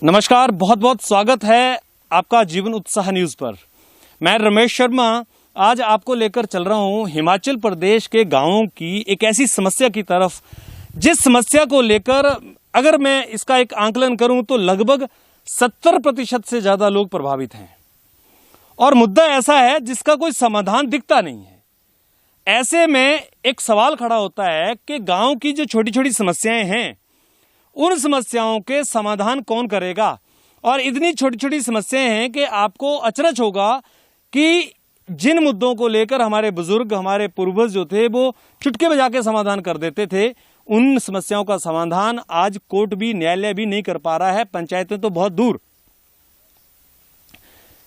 नमस्कार, बहुत बहुत स्वागत है आपका जीवन उत्साह न्यूज़ पर। मैं रमेश शर्मा आज आपको लेकर चल रहा हूं हिमाचल प्रदेश के गांवों की एक ऐसी समस्या की तरफ, जिस समस्या को लेकर अगर मैं इसका एक आंकलन करूं तो लगभग 70% से ज़्यादा लोग प्रभावित हैं और मुद्दा ऐसा है जिसका कोई समाधान दिखता नहीं है। ऐसे में एक सवाल खड़ा होता है कि गांव की जो छोटी छोटी समस्याएं हैं, उन समस्याओं के समाधान कौन करेगा। और इतनी छोटी छोटी समस्याएं हैं कि आपको अचरज होगा कि जिन मुद्दों को लेकर हमारे बुजुर्ग, हमारे पूर्वज जो थे वो चुटकी बजा के समाधान कर देते थे, उन समस्याओं का समाधान आज कोर्ट भी, न्यायालय भी नहीं कर पा रहा है, पंचायतें तो बहुत दूर।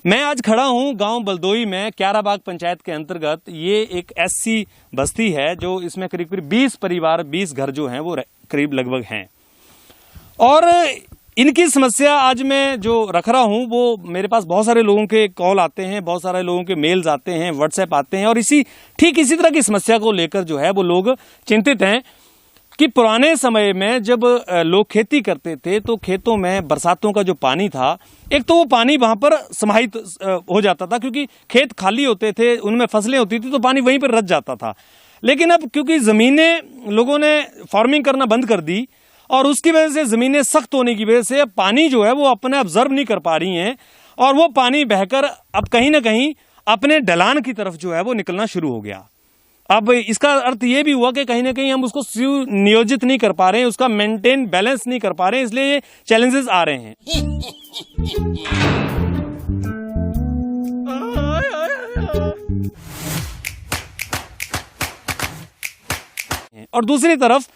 मैं आज खड़ा हूं गांव बलदोई में, क्याराबाग पंचायत के अंतर्गत। ये एक एससी बस्ती है जो इसमें करीब करीब 20 परिवार, 20 घर जो हैं वो करीब लगभग हैं। और इनकी समस्या आज मैं जो रख रहा हूं वो मेरे पास बहुत सारे लोगों के कॉल आते हैं, बहुत सारे लोगों के मेल्स आते हैं, व्हाट्सएप आते हैं और ठीक इसी तरह की समस्या को लेकर जो है वो लोग चिंतित हैं कि पुराने समय में जब लोग खेती करते थे तो खेतों में बरसातों का जो पानी था, एक तो वो पानी वहां पर समाहित हो जाता था क्योंकि खेत खाली होते थे, उनमें फसलें होती थी तो पानी वहीं पर रच जाता था। लेकिन अब क्योंकि ज़मीनें लोगों ने फार्मिंग करना बंद कर दी और उसकी वजह से ज़मीनें सख्त होने की वजह से पानी जो है वो अपने ऑब्जर्व नहीं कर पा रही हैं और वो पानी बहकर अब कहीं ना कहीं अपने ढलान की तरफ जो है वो निकलना शुरू हो गया। अब इसका अर्थ ये भी हुआ कि कहीं ना कहीं हम उसको सुनियोजित नहीं कर पा रहे हैं, उसका मेंटेन बैलेंस नहीं कर पा रहे हैं, इसलिए ये चैलेंजेस आ रहे हैं। और दूसरी तरफ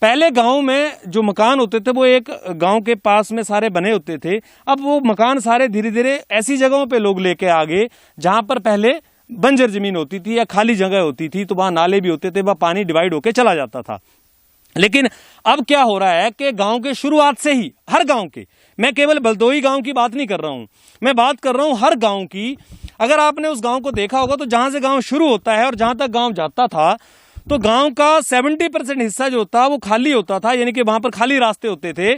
पहले गांव में जो मकान होते थे वो एक गांव के पास में सारे बने होते थे। अब वो मकान सारे धीरे धीरे ऐसी जगहों पे लोग लेके आ गए जहां पर पहले बंजर जमीन होती थी या खाली जगह होती थी, तो वहां नाले भी होते थे, वह पानी डिवाइड होके चला जाता था। लेकिन अब क्या हो रहा है कि गांव के शुरुआत से ही, हर गांव के, मैं केवल बलदोई गांव की बात नहीं कर रहा हूं, मैं बात कर रहा हूं हर गांव की। अगर आपने उस गांव को देखा होगा तो जहां से गांव शुरू होता है और जहां तक गांव जाता था तो गांव का 70% हिस्सा जो था वो खाली होता था, यानी कि वहां पर खाली रास्ते होते थे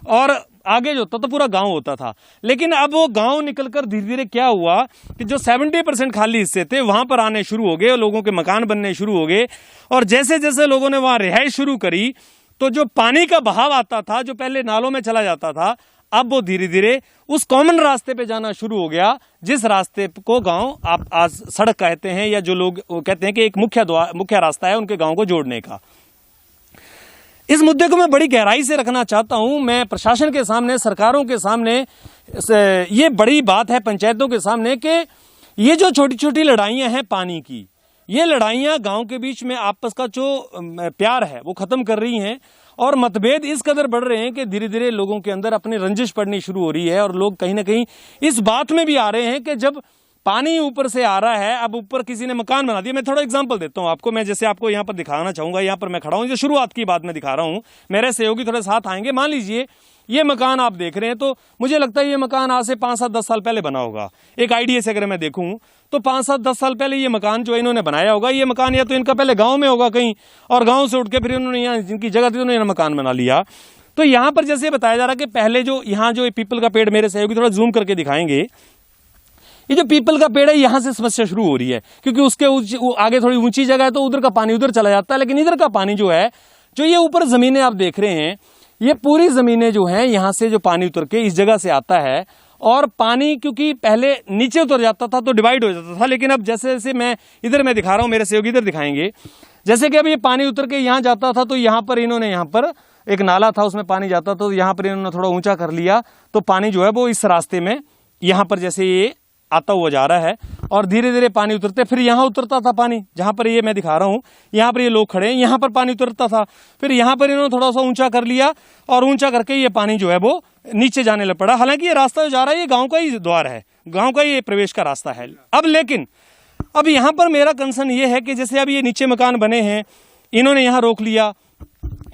और आगे जो होता था पूरा गांव होता था। लेकिन अब वो गांव निकलकर धीरे धीरे क्या हुआ कि जो 70% खाली हिस्से थे वहां पर आने शुरू हो गए और लोगों के मकान बनने शुरू हो गए। और जैसे जैसे लोगों ने वहां रिहाइश शुरू करी तो जो पानी का बहाव आता था, जो पहले नालों में चला जाता था, अब वो धीरे धीरे उस कॉमन रास्ते पे जाना शुरू हो गया, जिस रास्ते को गांव आप आज सड़क कहते हैं या जो लोग कहते हैं कि एक मुख्य रास्ता है उनके गांव को जोड़ने का। इस मुद्दे को मैं बड़ी गहराई से रखना चाहता हूं। मैं प्रशासन के सामने, सरकारों के सामने, ये बड़ी बात है पंचायतों के सामने कि ये जो छोटी छोटी लड़ाइयां हैं पानी की, ये लड़ाइयां गांव के बीच में आपस का जो प्यार है वो खत्म कर रही हैं और मतभेद इस कदर बढ़ रहे हैं कि धीरे धीरे लोगों के अंदर अपनी रंजिश पड़नी शुरू हो रही है और लोग कहीं ना कहीं इस बात में भी आ रहे हैं कि जब पानी ऊपर से आ रहा है, अब ऊपर किसी ने मकान बना दिया। मैं थोड़ा एग्जांपल देता हूं आपको, मैं जैसे आपको यहां पर दिखाना चाहूंगा, यहां पर मैं खड़ा हूं, जो शुरुआत की बात मैं दिखा रहा हूं, मेरे सहयोगी थोड़े साथ आएंगे। मान लीजिए ये मकान आप देख रहे हैं, तो मुझे लगता है ये मकान आज से 5, 7, 10 साल पहले बना होगा। एक आइडिया से अगर मैं देखूं तो 5, 7, 10 साल पहले ये मकान जो इन्होंने बनाया होगा, ये मकान या तो इनका पहले गांव में होगा कहीं और गांव से उठ के फिर उन्होंने यहाँ जिनकी जगह थी उन्होंने मकान बना लिया। तो यहाँ पर जैसे बताया जा रहा है कि पहले जो यहाँ जो पीपल का पेड़, मेरे सहयोगी थोड़ा जूम करके दिखाएंगे, ये जो पीपल का पेड़ है यहाँ से समस्या शुरू हो रही है क्योंकि उसके आगे थोड़ी ऊंची जगह है तो उधर का पानी उधर चला जाता है। लेकिन इधर का पानी जो है, जो ये ऊपर जमीनें आप देख रहे हैं, ये पूरी जमीनें जो हैं यहाँ से जो पानी उतर के इस जगह से आता है और पानी क्योंकि पहले नीचे उतर जाता था तो डिवाइड हो जाता था। लेकिन अब जैसे जैसे मैं दिखा रहा हूँ, मेरे सहयोगी इधर दिखाएंगे, जैसे कि अब ये पानी उतर के यहाँ जाता था तो यहाँ पर इन्होंने, यहाँ पर एक नाला था उसमें पानी जाता तो यहाँ पर इन्होंने थोड़ा ऊंचा कर लिया तो पानी जो है वो इस रास्ते में यहाँ पर जैसे ये आता हुआ जा रहा है और धीरे धीरे पानी उतरते, फिर यहाँ उतरता था पानी, जहाँ पर ये मैं दिखा रहा हूँ, यहाँ पर ये लोग खड़े हैं, यहाँ पर पानी उतरता था, फिर यहाँ पर इन्होंने थोड़ा सा ऊंचा कर लिया और ऊंचा करके ये पानी जो है वो नीचे जाने लग पड़ा। हालांकि ये रास्ता जो जा रहा है ये गाँव का ही द्वार है, गाँव का ये प्रवेश का रास्ता है। अब लेकिन अब यहाँ पर मेरा कंसर्न ये है कि जैसे अब ये नीचे मकान बने हैं, इन्होंने यहाँ रोक लिया,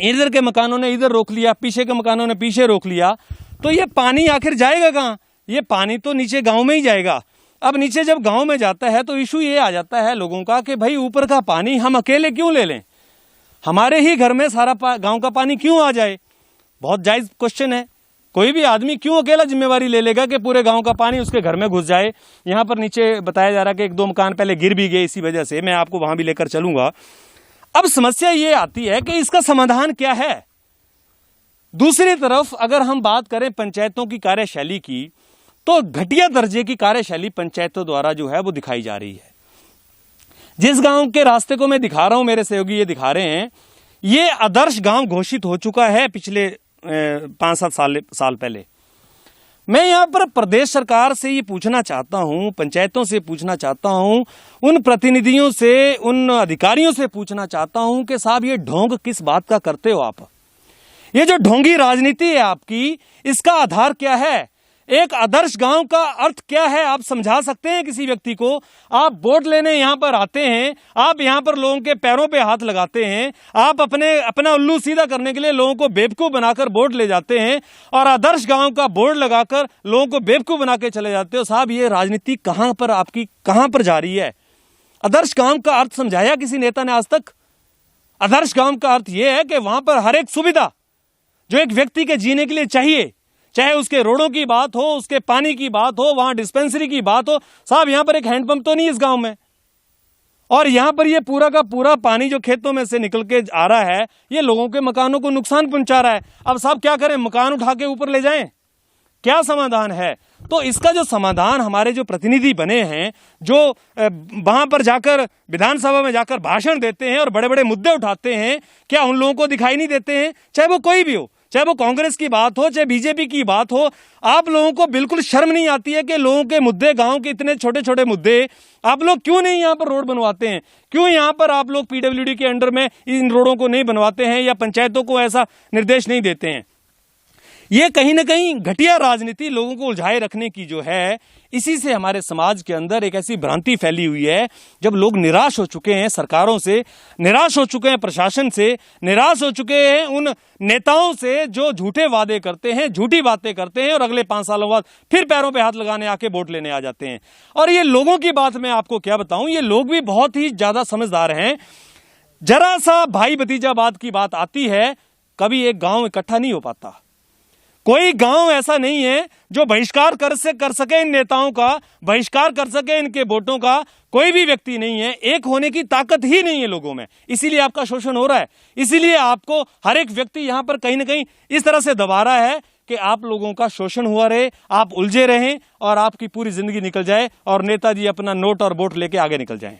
इधर के मकानों ने इधर रोक लिया, पीछे के मकानों ने पीछे रोक लिया, तो ये पानी आखिर जाएगा कहाँ? ये पानी तो नीचे गांव में ही जाएगा। अब नीचे जब गांव में जाता है तो इशू ये आ जाता है लोगों का कि भाई ऊपर का पानी हम अकेले क्यों ले लें, हमारे ही घर में सारा गांव का पानी क्यों आ जाए। बहुत जायज़ क्वेश्चन है, कोई भी आदमी क्यों अकेला जिम्मेवारी ले लेगा कि पूरे गांव का पानी उसके घर में घुस जाए। यहाँ पर नीचे बताया जा रहा है कि 1-2 मकान पहले गिर भी गए इसी वजह से, मैं आपको वहां भी लेकर चलूंगा। अब समस्या ये आती है कि इसका समाधान क्या है। दूसरी तरफ अगर हम बात करें पंचायतों की कार्यशैली की, तो घटिया दर्जे की कार्यशैली पंचायतों द्वारा जो है वो दिखाई जा रही है। जिस गांव के रास्ते को मैं दिखा रहा हूं, मेरे सहयोगी ये दिखा रहे हैं, ये आदर्श गांव घोषित हो चुका है पिछले 5-7 साल पहले। मैं यहां पर प्रदेश सरकार से ये पूछना चाहता हूं, पंचायतों से पूछना चाहता हूं, उन प्रतिनिधियों से, उन अधिकारियों से पूछना चाहता हूं कि साहब ये ढोंग किस बात का करते हो आप? ये जो ढोंगी राजनीति है आपकी, इसका आधार क्या है? एक आदर्श गांव का अर्थ क्या है आप समझा सकते हैं किसी व्यक्ति को? आप वोट लेने यहां पर आते हैं, आप यहां पर लोगों के पैरों पे हाथ लगाते हैं, आप अपना उल्लू सीधा करने के लिए लोगों को बेवकूफ बनाकर वोट ले जाते हैं और आदर्श गांव का बोर्ड लगाकर लोगों को बेवकूफ बना के चले जाते हो। साहब ये राजनीति कहां पर आपकी कहां पर जा रही है? आदर्श गांव का अर्थ समझाया किसी नेता ने आज तक? आदर्श गांव का अर्थ यह है कि वहां पर हर एक सुविधा जो एक व्यक्ति के जीने के लिए चाहिए, चाहे उसके रोडों की बात हो, उसके पानी की बात हो, वहां डिस्पेंसरी की बात हो। साहब यहां पर एक हैंडपंप तो नहीं इस गांव में, और यहां पर ये पूरा का पूरा पानी जो खेतों में से निकल के आ रहा है, ये लोगों के मकानों को नुकसान पहुंचा रहा है। अब साहब क्या करें? मकान उठा के ऊपर ले जाएं? क्या समाधान है? तो इसका जो समाधान हमारे जो प्रतिनिधि बने हैं, जो वहां पर जाकर विधानसभा में जाकर भाषण देते हैं और बड़े बड़े मुद्दे उठाते हैं, क्या उन लोगों को दिखाई नहीं देते हैं? चाहे वो कोई भी हो, चाहे वो कांग्रेस की बात हो, चाहे बीजेपी की बात हो, आप लोगों को बिल्कुल शर्म नहीं आती है कि लोगों के मुद्दे, गांव के इतने छोटे छोटे मुद्दे, आप लोग क्यों नहीं यहां पर रोड बनवाते हैं? क्यों यहां पर आप लोग पीडब्ल्यूडी के अंडर में इन रोडों को नहीं बनवाते हैं या पंचायतों को ऐसा निर्देश नहीं देते हैं? ये कहीं ना कहीं घटिया राजनीति लोगों को उलझाए रखने की जो है, इसी से हमारे समाज के अंदर एक ऐसी भ्रांति फैली हुई है। जब लोग निराश हो चुके हैं सरकारों से, निराश हो चुके हैं प्रशासन से, निराश हो चुके हैं उन नेताओं से जो झूठे वादे करते हैं, झूठी बातें करते हैं और अगले 5 सालों बाद फिर पैरों पे हाथ लगाने आके वोट लेने आ जाते हैं। और ये लोगों की बात मैं आपको क्या बताऊं, ये लोग भी बहुत ही ज्यादा समझदार हैं। जरा सा भाई भतीजावाद की बात आती है, कभी एक गांव इकट्ठा नहीं हो पाता। कोई गांव ऐसा नहीं है जो बहिष्कार कर सके इन नेताओं का, बहिष्कार कर सके इनके वोटों का। कोई भी व्यक्ति नहीं है, एक होने की ताकत ही नहीं है लोगों में। इसीलिए आपका शोषण हो रहा है, इसीलिए आपको हर एक व्यक्ति यहां पर कहीं ना कहीं इस तरह से दबा रहा है कि आप लोगों का शोषण हुआ रहे, आप उलझे रहें और आपकी पूरी जिंदगी निकल जाए और नेताजी अपना नोट और वोट लेके आगे निकल जाएं।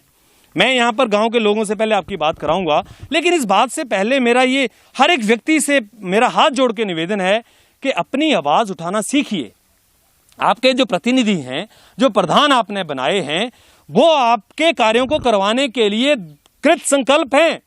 मैं यहां पर गांव के लोगों से पहले आपकी बात कराऊंगा, लेकिन इस बात से पहले मेरा ये हर एक व्यक्ति से मेरा हाथ जोड़ के निवेदन है कि अपनी आवाज उठाना सीखिए। आपके जो प्रतिनिधि हैं, जो प्रधान आपने बनाए हैं, वो आपके कार्यों को करवाने के लिए कृत संकल्प हैं,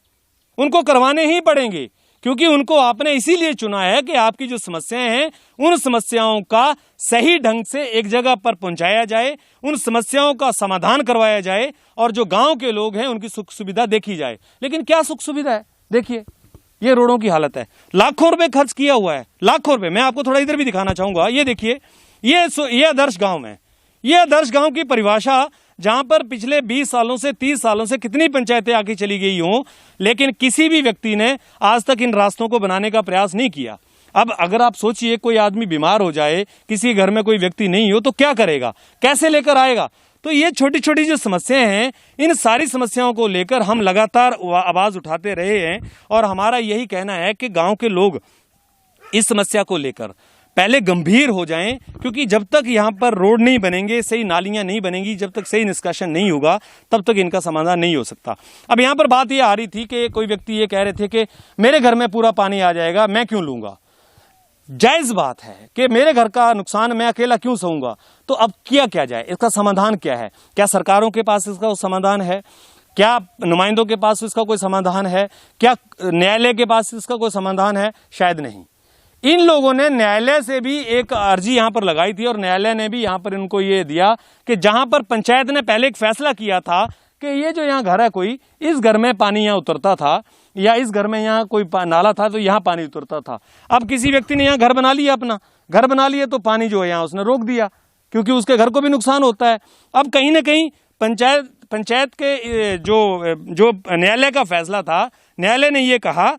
उनको करवाने ही पड़ेंगे, क्योंकि उनको आपने इसीलिए चुना है कि आपकी जो समस्याएं हैं उन समस्याओं का सही ढंग से एक जगह पर पहुंचाया जाए, उन समस्याओं का समाधान करवाया जाए और जो गांव के लोग हैं उनकी सुख सुविधा देखी जाए। लेकिन क्या सुख सुविधा है? देखिए ये रोडों की हालत है, लाखों रुपए खर्च किया हुआ है, लाखों रुपए। मैं आपको थोड़ा इधर भी दिखाना चाहूंगा, ये देखिए, ये आदर्श गांव है। ये आदर्श गांव की परिभाषा, जहां पर पिछले 20 सालों से 30 सालों से कितनी पंचायतें आके चली गई हों, लेकिन किसी भी व्यक्ति ने आज तक इन रास्तों को बनाने का प्रयास नहीं किया। अब अगर आप सोचिए कोई आदमी बीमार हो जाए, किसी घर में कोई व्यक्ति नहीं हो, तो क्या करेगा, कैसे लेकर आएगा? तो ये छोटी छोटी जो समस्याएं हैं, इन सारी समस्याओं को लेकर हम लगातार आवाज उठाते रहे हैं और हमारा यही कहना है कि गांव के लोग इस समस्या को लेकर पहले गंभीर हो जाएं, क्योंकि जब तक यहाँ पर रोड नहीं बनेंगे, सही नालियां नहीं बनेंगी, जब तक सही निष्कासन नहीं होगा, तब तक इनका समाधान नहीं हो सकता। अब यहाँ पर बात ये आ रही थी कि कोई व्यक्ति ये कह रहे थे कि मेरे घर में पूरा पानी आ जाएगा, मैं क्यों लूंगा। जायज बात है कि मेरे घर का नुकसान मैं अकेला क्यों सहूंगा। तो अब किया क्या जाए, इसका समाधान क्या है? क्या सरकारों के पास इसका समाधान है? क्या नुमाइंदों के पास इसका कोई समाधान है? क्या न्यायालय के पास इसका कोई समाधान है? शायद नहीं। इन लोगों ने न्यायालय से भी एक अर्जी यहां पर लगाई थी और न्यायालय ने भी यहां पर इनको ये दिया कि जहां पर पंचायत ने पहले एक फैसला किया था कि ये जो यहाँ घर है, कोई इस घर में पानी यहाँ उतरता था या इस घर में यहाँ कोई नाला था तो यहाँ पानी उतरता था। अब किसी व्यक्ति ने यहाँ घर बना लिया, अपना घर बना लिया, तो पानी जो है यहाँ उसने रोक दिया, क्योंकि उसके घर को भी नुकसान होता है। अब कहीं ना कहीं पंचायत के जो न्यायालय का फैसला था, न्यायालय ने ये कहा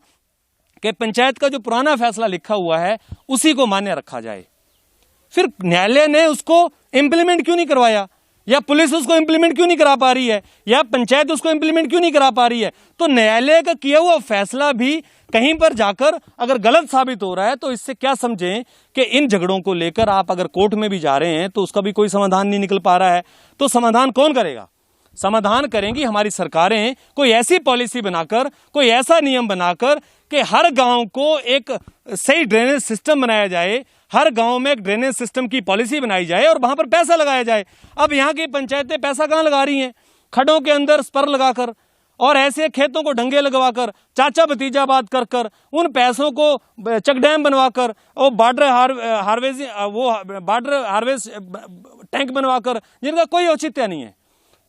कि पंचायत का जो पुराना फैसला लिखा हुआ है उसी को मान्य रखा जाए। फिर न्यायालय ने उसको इंप्लीमेंट क्यों नहीं करवाया, या पुलिस उसको इंप्लीमेंट क्यों नहीं करा पा रही है, या पंचायत उसको इंप्लीमेंट क्यों नहीं करा पा रही है? तो न्यायालय का किया हुआ फैसला भी कहीं पर जाकर अगर गलत साबित हो रहा है तो इससे क्या समझें कि इन झगड़ों को लेकर आप अगर कोर्ट में भी जा रहे हैं तो उसका भी कोई समाधान नहीं निकल पा रहा है। तो समाधान कौन करेगा? समाधान करेंगी हमारी सरकारें, कोई ऐसी पॉलिसी बनाकर, कोई ऐसा नियम बनाकर कि हर गांव को एक सही ड्रेनेज सिस्टम बनाया जाए, हर गांव में एक ड्रेनेज सिस्टम की पॉलिसी बनाई जाए और वहां पर पैसा लगाया जाए। अब यहाँ की पंचायतें पैसा कहाँ लगा रही हैं? खड्डों के अंदर स्पर लगाकर और ऐसे खेतों को डंगे लगवाकर, चाचा भतीजा बात कर कर, उन पैसों को चेक डैम बनवाकर और बॉर्डर हार्वेस्ट टैंक बनवाकर, जिनका कोई औचित्य नहीं है।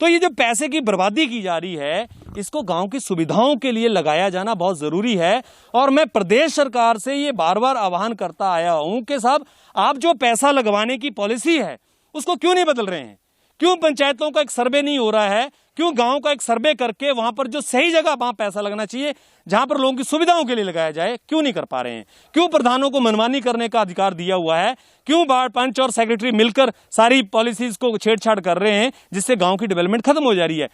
तो ये जो पैसे की बर्बादी की जा रही है, इसको गांव की सुविधाओं के लिए लगाया जाना बहुत जरूरी है। और मैं प्रदेश सरकार से ये बार बार आह्वान करता आया हूं कि साहब, आप जो पैसा लगवाने की पॉलिसी है उसको क्यों नहीं बदल रहे हैं? क्यों पंचायतों का एक सर्वे नहीं हो रहा है? क्यों गांव का एक सर्वे करके वहां पर जो सही जगह वहां पैसा लगना चाहिए, जहां पर लोगों की सुविधाओं के लिए लगाया जाए, क्यों नहीं कर पा रहे हैं? क्यों प्रधानों को मनमानी करने का अधिकार दिया हुआ है? क्यों पंच और सेक्रेटरी मिलकर सारी पॉलिसीज को छेड़छाड़ कर रहे हैं, जिससे गांव की डेवलपमेंट खत्म हो जा रही है?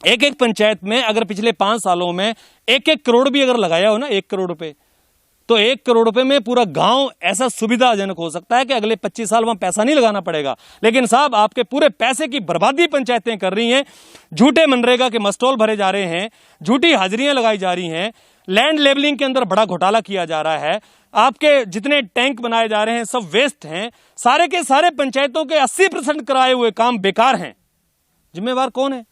एक एक पंचायत में अगर पिछले 5 सालों में 1-1 करोड़ भी अगर लगाया हो ना, 1 करोड़ रुपए, तो 1 करोड़ रुपए में पूरा गांव ऐसा सुविधाजनक हो सकता है कि अगले 25 साल वहां पैसा नहीं लगाना पड़ेगा। लेकिन साहब, आपके पूरे पैसे की बर्बादी पंचायतें कर रही हैं। झूठे मनरेगा के मस्टॉल भरे जा रहे हैं, झूठी हाजिरियां लगाई जा रही हैं, लैंड लेवलिंग के अंदर बड़ा घोटाला किया जा रहा है, आपके जितने टैंक बनाए जा रहे हैं सब वेस्ट हैं। सारे के सारे पंचायतों के 80% कराए हुए काम बेकार हैं। जिम्मेवार कौन है?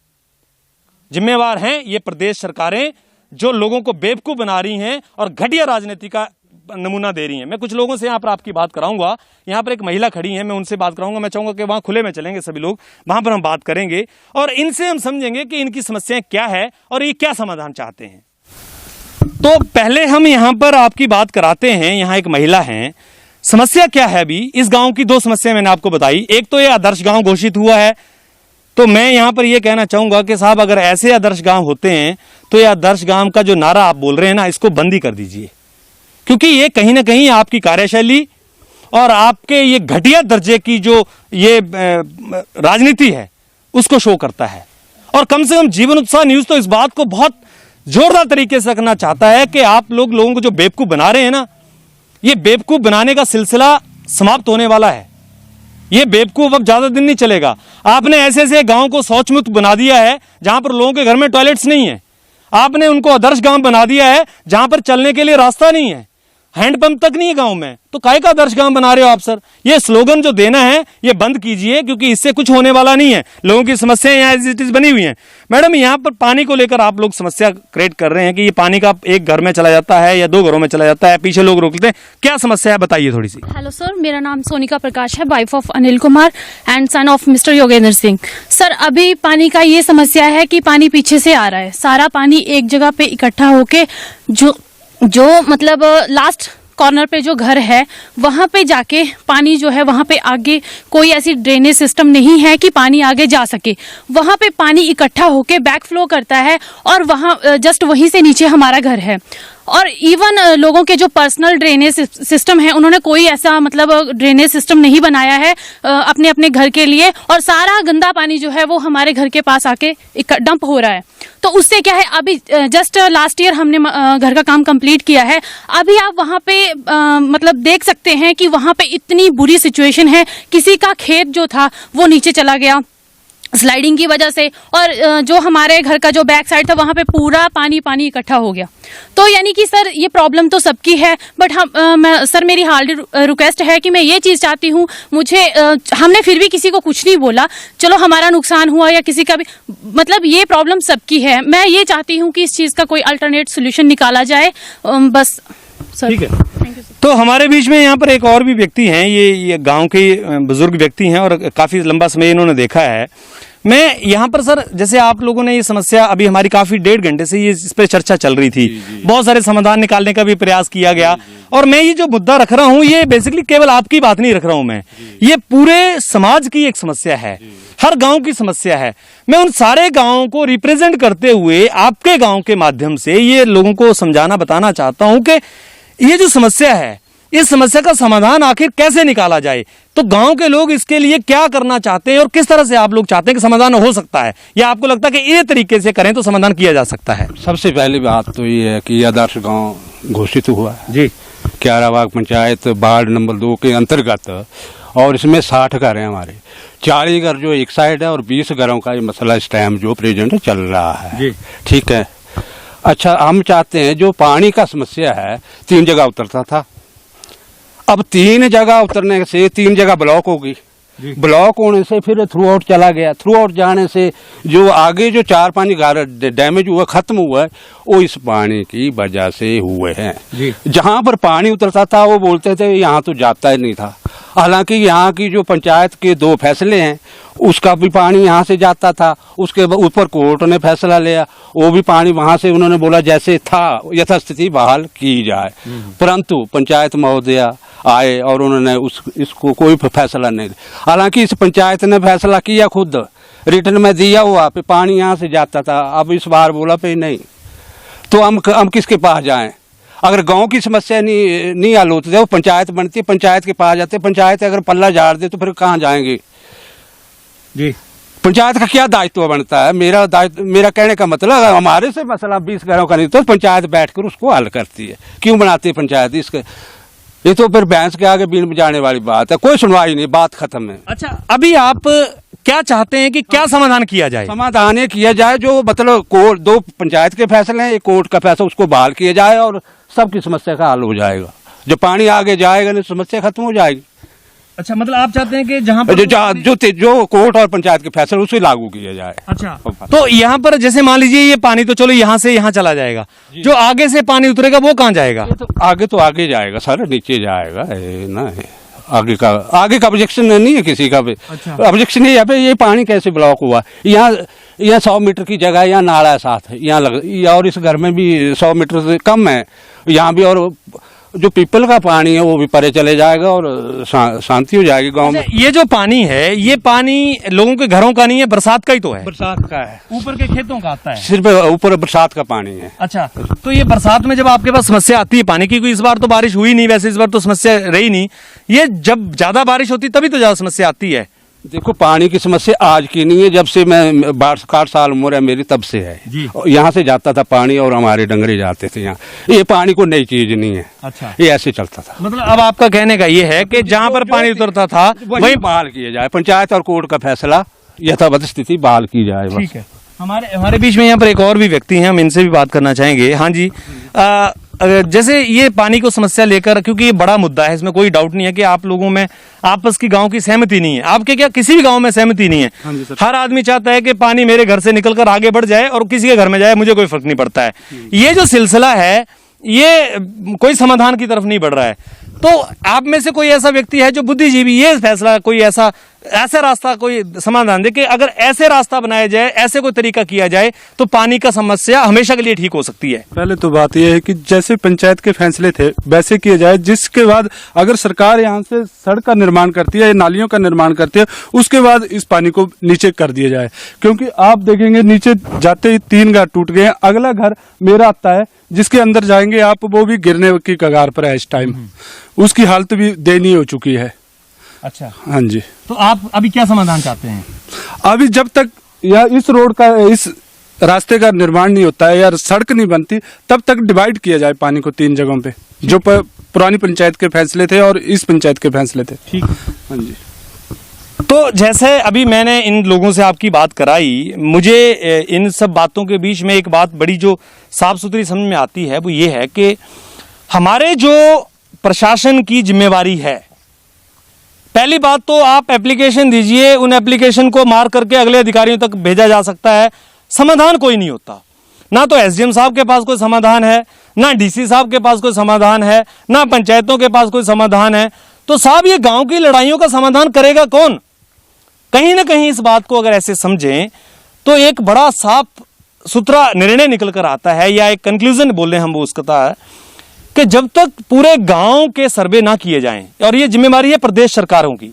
जिम्मेवार हैं ये प्रदेश सरकारें, जो लोगों को बेवकूफ बना रही हैं और घटिया राजनीति का नमूना दे रही हैं। मैं कुछ लोगों से यहाँ पर आपकी बात कराऊंगा। यहाँ पर एक महिला खड़ी है, मैं उनसे बात कराऊंगा। मैं चाहूंगा कि वहाँ खुले में चलेंगे सभी लोग, वहां पर हम बात करेंगे और इनसे हम समझेंगे कि इनकी समस्याएं क्या है और ये क्या समाधान चाहते हैं। तो पहले हम यहाँ पर आपकी बात कराते हैं। यहाँ एक महिला है, समस्या क्या है? अभी इस गाँव की 2 समस्या मैंने आपको बताई। एक तो ये आदर्श गाँव घोषित हुआ है, तो मैं यहाँ पर यह कहना चाहूंगा कि साहब, अगर ऐसे आदर्श गांव होते हैं तो ये आदर्श गांव का जो नारा आप बोल रहे हैं ना, इसको बंद ही कर दीजिए, क्योंकि ये कहीं ना कहीं आपकी कार्यशैली और आपके ये घटिया दर्जे की जो ये राजनीति है उसको शो करता है। और कम से कम जीवन उत्साह न्यूज तो इस बात को बहुत जोरदार तरीके से रखना चाहता है कि आप लोगों को जो बेवकूफ बना रहे हैं ना, ये बेवकूफ बनाने का सिलसिला समाप्त होने वाला है। ये बेवकूफ अब ज्यादा दिन नहीं चलेगा। आपने ऐसे ऐसे गांव को शौच मुक्त बना दिया है जहां पर लोगों के घर में टॉयलेट्स नहीं है। आपने उनको आदर्श गांव बना दिया है जहां पर चलने के लिए रास्ता नहीं है, हैंडपंप तक नहीं है गांव में। तो काहे का आदर्श गांव बना रहे हो आप सर? ये स्लोगन जो देना है ये बंद कीजिए, क्योंकि इससे कुछ होने वाला नहीं है। लोगों की समस्याएं यहाँ एज इट इज बनी हुई हैं। मैडम, यहाँ पर पानी को लेकर आप लोग समस्या क्रिएट कर रहे हैं कि ये पानी का एक घर में चला जाता है या 2 घरों में चला जाता है, पीछे लोग रोकते हैं। क्या समस्या है, बताइए थोड़ी सी। हेलो सर, मेरा नाम सोनिका प्रकाश है, wife of Anil Kumar and son of mister Yogendra Singh. Sir, अभी पानी का ये समस्या है कि पानी पीछे से आ रहा है, सारा पानी एक जगह पे इकट्ठा होके जो मतलब लास्ट कॉर्नर पे जो घर है वहां पे जाके पानी जो है, वहां पे आगे कोई ऐसी ड्रेनेज सिस्टम नहीं है कि पानी आगे जा सके। वहां पे पानी इकट्ठा होके बैक फ्लो करता है और वहां जस्ट वहीं से नीचे हमारा घर है। और इवन लोगों के जो पर्सनल ड्रेनेज सिस्टम है, उन्होंने कोई ऐसा मतलब ड्रेनेज सिस्टम नहीं बनाया है अपने अपने घर के लिए, और सारा गंदा पानी जो है वो हमारे घर के पास आके डंप हो रहा है। तो उससे क्या है, अभी जस्ट लास्ट ईयर हमने घर का काम कंप्लीट किया है। अभी आप वहां पे मतलब देख सकते हैं कि वहां पे इतनी बुरी सिचुएशन है। किसी का खेत जो था वो नीचे चला गया स्लाइडिंग की वजह से, और जो हमारे घर का जो बैक साइड था वहां पे पूरा पानी इकट्ठा हो गया। तो यानी कि सर, ये प्रॉब्लम तो सबकी है, बट सर मेरी हार्ड रिक्वेस्ट है कि मैं ये चीज चाहती हूँ, मुझे हमने फिर भी किसी को कुछ नहीं बोला, चलो हमारा नुकसान हुआ या किसी का भी, मतलब ये प्रॉब्लम सबकी है। मैं ये चाहती हूँ कि इस चीज का कोई अल्टरनेट सोल्यूशन निकाला जाए, बस सर। ठीक है। तो हमारे बीच में यहाँ पर एक और भी व्यक्ति हैं, ये गांव के बुजुर्ग व्यक्ति हैं और काफी लंबा समय इन्होंने देखा है। मैं यहाँ पर सर, जैसे आप लोगों ने ये समस्या अभी हमारी काफी 1.5 घंटे से ये इस पे चर्चा चल रही थी, बहुत सारे समाधान निकालने का भी प्रयास किया गया, और मैं ये जो मुद्दा रख रहा हूँ ये बेसिकली केवल आपकी बात नहीं रख रहा हूँ मैं, ये पूरे समाज की एक समस्या है, हर गांव की समस्या है। मैं उन सारे गांवों को रिप्रेजेंट करते हुए आपके गांव के माध्यम से ये लोगों को समझाना बताना चाहता हूं कि ये जो समस्या है, इस समस्या का समाधान आखिर कैसे निकाला जाए। तो गांव के लोग इसके लिए क्या करना चाहते हैं और किस तरह से आप लोग चाहते हैं कि समाधान हो सकता है, या आपको लगता है कि ये तरीके से करें तो समाधान किया जा सकता है? सबसे पहली बात तो ये है कि आदर्श गांव घोषित हुआ है जी, क्याराबाग पंचायत वार्ड नंबर 2 के अंतर्गत, और इसमें 60 घर हैं हमारे, 40 घर जो एक साइड है और 20 घरों का ये मसला इस टाइम जो प्रेजेंट चल रहा है जी। ठीक है। अच्छा, हम चाहते हैं जो पानी का समस्या है 3 जगह उतरता था, अब 3 जगह उतरने से 3 जगह ब्लॉक होगी, ब्लॉक होने से फिर थ्रू आउट चला गया, थ्रू आउट जाने से जो आगे जो 4-5 घर डैमेज हुआ, खत्म हुआ है, वो इस पानी की वजह से हुए हैं। जहां पर पानी उतरता था वो बोलते थे यहाँ तो जाता ही नहीं था, हालांकि यहाँ की जो पंचायत के 2 फैसले हैं उसका भी पानी यहाँ से जाता था, उसके ऊपर कोर्ट ने फैसला लिया, वो भी पानी वहां से उन्होंने बोला जैसे था यथास्थिति बहाल की जाए, परंतु पंचायत महोदय आए और उन्होंने इसको कोई फैसला नहीं दिया। हालांकि इस पंचायत ने फैसला किया, खुद रिटर्न में दिया हुआ पे पानी यहाँ से जाता था, अब इस बार बोला पे नहीं, तो हम किसके पास जाएं? अगर गांव की समस्या नहीं हल होती है, पंचायत बनती है, पंचायत के पास जाते, पंचायत अगर पल्ला झाड़ दे तो फिर कहाँ जाएंगे जी? पंचायत का क्या दायित्व बनता है? मेरा कहने का मतलब हमारे से मसला 20 घरों का नहीं तो पंचायत बैठकर उसको हल करती है, क्यों बनाती है पंचायत? इसके ये तो फिर भैंस के आगे बीन बजाने वाली बात है, कोई सुनवाई नहीं, बात खत्म है। अच्छा, अभी आप क्या चाहते हैं कि क्या समाधान किया जाए? समाधान ये किया जाए जो मतलब कोर्ट 2 पंचायत के फैसले हैं, एक कोर्ट का फैसला, उसको बहाल किया जाए और सबकी समस्या का हल हो जाएगा। जब पानी आगे जाएगा नहीं समस्या खत्म हो जाएगी। अच्छा, मतलब आप चाहते हैं कि जहां पर जो कोर्ट और पंचायत के फैसले उसे लागू किया जाए। अच्छा, तो यहाँ पर जैसे मान लीजिए ये पानी तो चलो यहाँ से यहाँ चला जाएगा, जो आगे से पानी उतरेगा वो कहाँ जाएगा? तो आगे जाएगा सर, नीचे जाएगा ना, आगे का ऑब्जेक्शन नहीं है किसी का भी। अच्छा। ऑब्जेक्शन ये है ये पानी कैसे ब्लॉक हुआ, यहाँ 100 मीटर की जगह यहाँ नाला साथ है, यहाँ और इस घर में भी 100 मीटर से कम है, यहाँ भी, और जो पीपल का पानी है वो भी परे चले जाएगा और शांति हो जाएगी गांव में। ये जो पानी है, ये पानी लोगों के घरों का नहीं है, बरसात का ही तो है? बरसात का है, ऊपर के खेतों का आता है, सिर्फ ऊपर बरसात का पानी है। अच्छा, तो ये बरसात में जब आपके पास समस्या आती है पानी की, कोई इस बार तो बारिश हुई नहीं, वैसे इस बार तो समस्या रही नहीं, ये जब ज्यादा बारिश होती तभी तो ज्यादा समस्या आती है। देखो, पानी की समस्या आज की नहीं है, जब से मैं 60 साल उम्र है मेरी तब से है। यहाँ से जाता था पानी और हमारे डंगरे जाते थे यहाँ, ये पानी को नई चीज नहीं है। अच्छा, ये ऐसे चलता था। मतलब अब आपका कहने का ये है कि जहाँ पर पानी उतरता था वही बहाल किया जाए, पंचायत और कोर्ट का फैसला यथावत स्थिति बहाल की जाए। ठीक है। हमारे बीच में यहाँ पर एक और भी व्यक्ति हैं, हम इनसे भी बात करना चाहेंगे। हाँ जी, जैसे ये पानी को समस्या लेकर, क्योंकि ये बड़ा मुद्दा है, इसमें कोई डाउट नहीं है कि आप लोगों में आपस की गांव की सहमति नहीं है, आपके क्या किसी भी गांव में सहमति नहीं है। हाँ जी, हर आदमी चाहता है कि पानी मेरे घर से निकलकर आगे बढ़ जाए और किसी के घर में जाए, मुझे कोई फर्क नहीं पड़ता है। ये जो सिलसिला है ये कोई समाधान की तरफ नहीं बढ़ रहा है। तो आप में से कोई ऐसा व्यक्ति है जो बुद्धिजीवी, ये फैसला कोई ऐसा रास्ता, कोई समाधान दे कि अगर ऐसे रास्ता बनाया जाए, ऐसे कोई तरीका किया जाए तो पानी का समस्या हमेशा के लिए ठीक हो सकती है? पहले तो बात यह है कि जैसे पंचायत के फैसले थे वैसे किए जाए, जिसके बाद अगर सरकार यहाँ से सड़क का निर्माण करती है या नालियों का निर्माण करती है, उसके बाद इस पानी को नीचे कर दिया जाए। क्योंकि आप देखेंगे नीचे जाते ही 3 घर टूट गए, अगला घर मेरा आता है जिसके अंदर जाएंगे आप, वो भी गिरने की कगार पर है इस टाइम, उसकी हालत भी दयनीय हो चुकी है। अच्छा, हाँ जी। तो आप अभी क्या समाधान चाहते हैं? अभी जब तक या इस रोड का, इस रास्ते का निर्माण नहीं होता है या सड़क नहीं बनती, तब तक डिवाइड किया जाए पानी को 3 जगहों पे, जो पुरानी पंचायत के फैसले थे और इस पंचायत के फैसले थे। ठीक, हाँ जी। तो जैसे अभी मैंने इन लोगों से आपकी बात कराई, मुझे इन सब बातों के बीच में एक बात बड़ी जो साफ सुथरी समझ में आती है वो ये है कि हमारे जो प्रशासन की जिम्मेवारी है, पहली बात तो आप एप्लीकेशन दीजिए, उन एप्लीकेशन को मार करके अगले अधिकारियों तक भेजा जा सकता है, समाधान कोई नहीं होता। ना तो एसडीएम साहब के पास कोई समाधान है, ना डीसी साहब के पास कोई समाधान है, ना पंचायतों के पास कोई समाधान है। तो साहब ये गांव की लड़ाइयों का समाधान करेगा कौन? कहीं ना कहीं इस बात को अगर ऐसे समझें तो एक बड़ा साफ सुथरा निर्णय निकल कर आता है, या एक कंक्लूजन बोले हम वो उसका है कि जब तक पूरे गांव के सर्वे ना किए जाएं, और ये जिम्मेवारी है प्रदेश सरकारों की,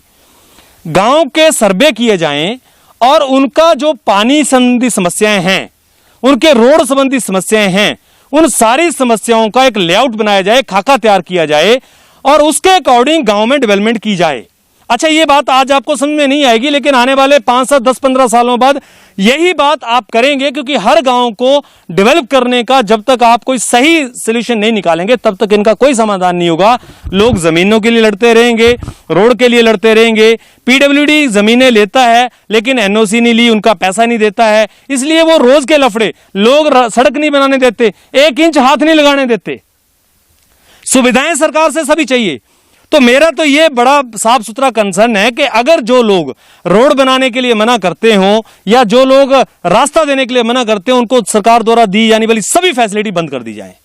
गांव के सर्वे किए जाएं और उनका जो पानी संबंधी समस्याएं हैं, उनके रोड संबंधी समस्याएं हैं, उन सारी समस्याओं का एक लेआउट बनाया जाए, खाका तैयार किया जाए और उसके अकॉर्डिंग गांव में डेवलपमेंट की जाए। अच्छा, ये बात आज आपको समझ में नहीं आएगी, लेकिन आने वाले 5, 7, 10, 15 सालों बाद यही बात आप करेंगे, क्योंकि हर गांव को डेवलप करने का जब तक आप कोई सही सोल्यूशन नहीं निकालेंगे तब तक इनका कोई समाधान नहीं होगा। लोग जमीनों के लिए लड़ते रहेंगे, रोड के लिए लड़ते रहेंगे। पीडब्ल्यूडी जमीनें लेता है लेकिन एनओसी नहीं ली, उनका पैसा नहीं देता है, इसलिए वो रोज के लफड़े। लोग सड़क नहीं बनाने देते, 1 इंच हाथ नहीं लगाने देते। सुविधाएं सरकार से सभी चाहिए। तो मेरा तो ये बड़ा साफ सुथरा कंसर्न है कि अगर जो लोग रोड बनाने के लिए मना करते हो या जो लोग रास्ता देने के लिए मना करते हो, उनको सरकार द्वारा दी जाने वाली सभी फैसिलिटी बंद कर दी जाए।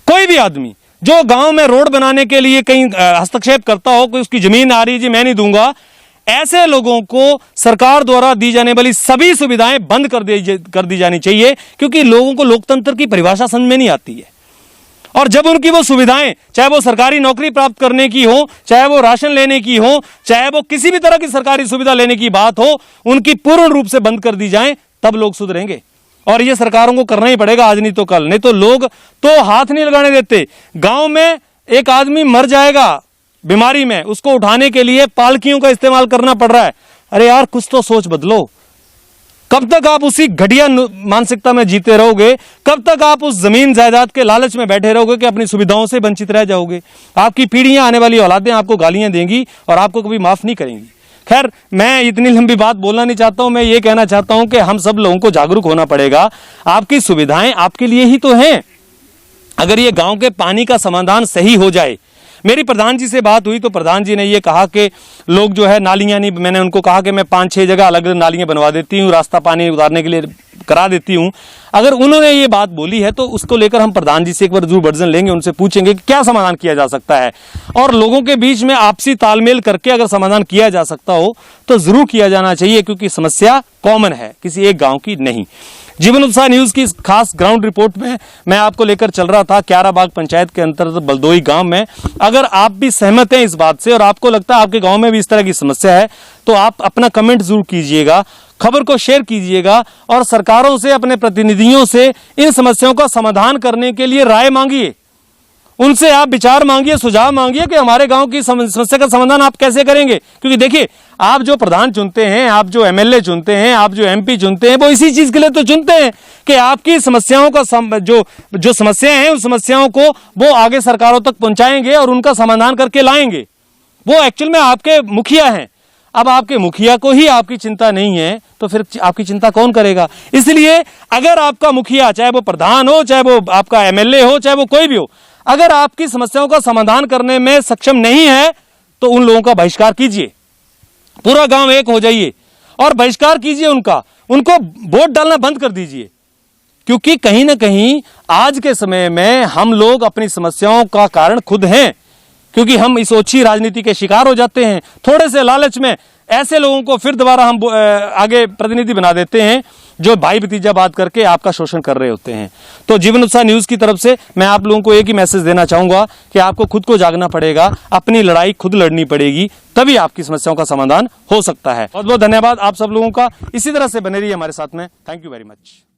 कोई भी आदमी जो गांव में रोड बनाने के लिए कहीं हस्तक्षेप करता हो, कोई उसकी जमीन आ रही जी मैं नहीं दूंगा, ऐसे लोगों को सरकार द्वारा दी जाने वाली सभी सुविधाएं बंद कर दी जानी चाहिए, क्योंकि लोगों को लोकतंत्र की परिभाषा समझ में नहीं आती है। और जब उनकी वो सुविधाएं, चाहे वो सरकारी नौकरी प्राप्त करने की हो, चाहे वो राशन लेने की हो, चाहे वो किसी भी तरह की सरकारी सुविधा लेने की बात हो, उनकी पूर्ण रूप से बंद कर दी जाए, तब लोग सुधरेंगे। और ये सरकारों को करना ही पड़ेगा, आज नहीं तो कल। नहीं तो लोग तो हाथ नहीं लगाने देते। गांव में एक आदमी मर जाएगा बीमारी में, उसको उठाने के लिए पालकियों का इस्तेमाल करना पड़ रहा है। अरे यार, कुछ तो सोच बदलो। कब तक आप उसी घटिया मानसिकता में जीते रहोगे? कब तक आप उस जमीन जायदाद के लालच में बैठे रहोगे कि अपनी सुविधाओं से वंचित रह जाओगे? आपकी पीढ़ियां, आने वाली औलादें आपको गालियां देंगी और आपको कभी माफ नहीं करेंगी। खैर, मैं इतनी लंबी बात बोलना नहीं चाहता हूं। मैं ये कहना चाहता हूं कि हम सब लोगों को जागरूक होना पड़ेगा। आपकी सुविधाएं आपके लिए ही तो हैं। अगर ये गांव के पानी का समाधान सही हो जाए, मेरी प्रधान जी से बात हुई तो प्रधान जी ने ये कहा कि लोग जो है नालियां नहीं, मैंने उनको कहा कि मैं 5-6 जगह अलग अलग नालियां बनवा देती हूँ, रास्ता पानी उतारने के लिए करा देती हूँ। अगर उन्होंने ये बात बोली है तो उसको लेकर हम प्रधान जी से एक बार जरूर वर्जन लेंगे, उनसे पूछेंगे कि क्या समाधान किया जा सकता है। और लोगों के बीच में आपसी तालमेल करके अगर समाधान किया जा सकता हो तो जरूर किया जाना चाहिए, क्योंकि समस्या कॉमन है, किसी एक गांव की नहीं। जीवन उत्साह न्यूज की खास ग्राउंड रिपोर्ट में मैं आपको लेकर चल रहा था क्याराबाग पंचायत के अंतर्गत बलदोई गांव में। अगर आप भी सहमत हैं इस बात से और आपको लगता है आपके गांव में भी इस तरह की समस्या है, तो आप अपना कमेंट जरूर कीजिएगा, खबर को शेयर कीजिएगा और सरकारों से, अपने प्रतिनिधियों से इन समस्याओं का समाधान करने के लिए राय मांगिए। उनसे आप विचार मांगिए, सुझाव मांगिए कि हमारे गांव की समस्या का समाधान आप कैसे करेंगे। क्योंकि देखिए, आप जो प्रधान चुनते हैं, आप जो एमएलए चुनते हैं, आप जो एमपी चुनते हैं, वो इसी चीज के लिए तो चुनते हैं कि आपकी समस्याओं का जो समस्याएं हैं, उन समस्याओं को वो आगे सरकारों तक पहुंचाएंगे और उनका समाधान करके लाएंगे। वो एक्चुअल में आपके मुखिया हैं। अब आपके मुखिया को ही आपकी चिंता नहीं है तो फिर आपकी चिंता कौन करेगा? इसलिए अगर आपका मुखिया, चाहे वो प्रधान हो, चाहे वो आपका एमएलए हो, चाहे वो कोई भी हो, अगर आपकी समस्याओं का समाधान करने में सक्षम नहीं है तो उन लोगों का बहिष्कार कीजिए। पूरा गांव एक हो जाइए और बहिष्कार कीजिए उनको वोट डालना बंद कर दीजिए। क्योंकि कहीं ना कहीं आज के समय में हम लोग अपनी समस्याओं का कारण खुद हैं, क्योंकि हम इस ओछी राजनीति के शिकार हो जाते हैं। थोड़े से लालच में ऐसे लोगों को फिर दोबारा हम आगे प्रतिनिधि बना देते हैं जो भाई भतीजा बात करके आपका शोषण कर रहे होते हैं। तो जीवन उत्साह न्यूज की तरफ से मैं आप लोगों को एक ही मैसेज देना चाहूंगा कि आपको खुद को जागना पड़ेगा, अपनी लड़ाई खुद लड़नी पड़ेगी, तभी आपकी समस्याओं का समाधान हो सकता है। बहुत बहुत धन्यवाद आप सब लोगों का। इसी तरह से बने रहिए हमारे साथ में। Thank you very much.